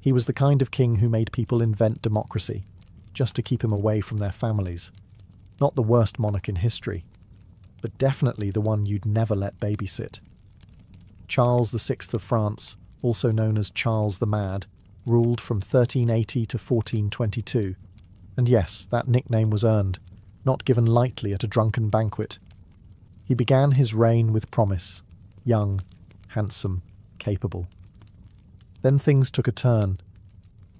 He was the kind of king who made people invent democracy, just to keep him away from their families. Not the worst monarch in history, but definitely the one you'd never let babysit. Charles VI of France, also known as Charles the Mad, ruled from 1380 to 1422. And yes, that nickname was earned, not given lightly at a drunken banquet. He began his reign with promise, young, handsome, capable. Then things took a turn.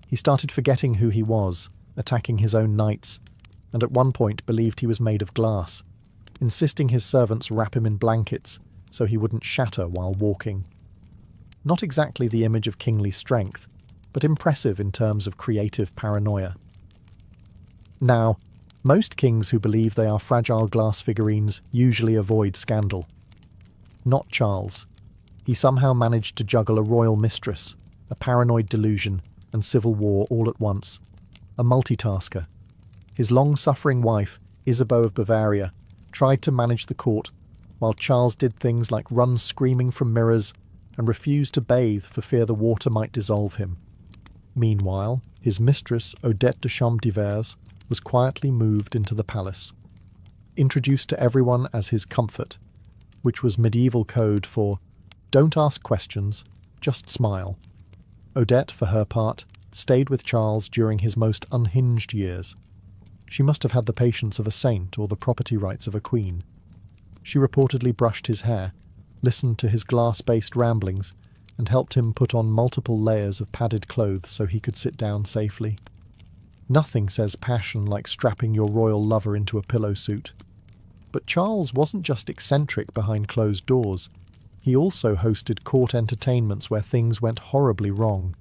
He started forgetting who he was, attacking his own knights, and at one point believed he was made of glass, insisting his servants wrap him in blankets so he wouldn't shatter while walking. Not exactly the image of kingly strength, but impressive in terms of creative paranoia. Now, most kings who believe they are fragile glass figurines usually avoid scandal. Not Charles. He somehow managed to juggle a royal mistress, a paranoid delusion, and civil war all at once. A multitasker. His long-suffering wife, Isabeau of Bavaria, tried to manage the court, while Charles did things like run screaming from mirrors and refused to bathe for fear the water might dissolve him. Meanwhile, his mistress, Odette de Champdivers, was quietly moved into the palace, introduced to everyone as his comfort, which was medieval code for don't ask questions, just smile. Odette, for her part, stayed with Charles during his most unhinged years. She must have had the patience of a saint or the property rights of a queen. She reportedly brushed his hair, listened to his glass-based ramblings, and helped him put on multiple layers of padded clothes so he could sit down safely. Nothing says passion like strapping your royal lover into a pillow suit. But Charles wasn't just eccentric behind closed doors. He also hosted court entertainments where things went horribly wrong.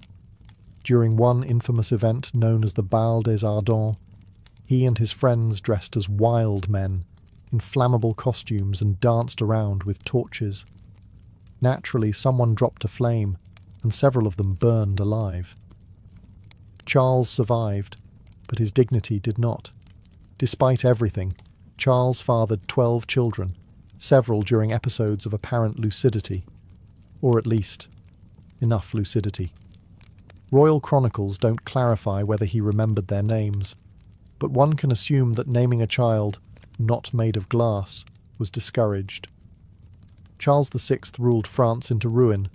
During one infamous event known as the Bal des Ardents, he and his friends dressed as wild men, in flammable costumes and danced around with torches. Naturally, someone dropped a flame, and several of them burned alive. Charles survived, but his dignity did not. Despite everything, Charles fathered 12 children, several during episodes of apparent lucidity, or at least, enough lucidity. Royal chronicles don't clarify whether he remembered their names, but one can assume that naming a child not made of glass was discouraged. Charles VI ruled France into ruin,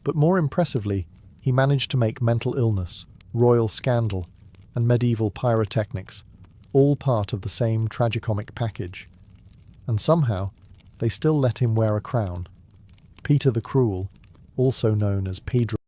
but more impressively, he managed to make mental illness, royal scandal, and medieval pyrotechnics all part of the same tragicomic package. And somehow, they still let him wear a crown. Peter the Cruel, also known as Pedro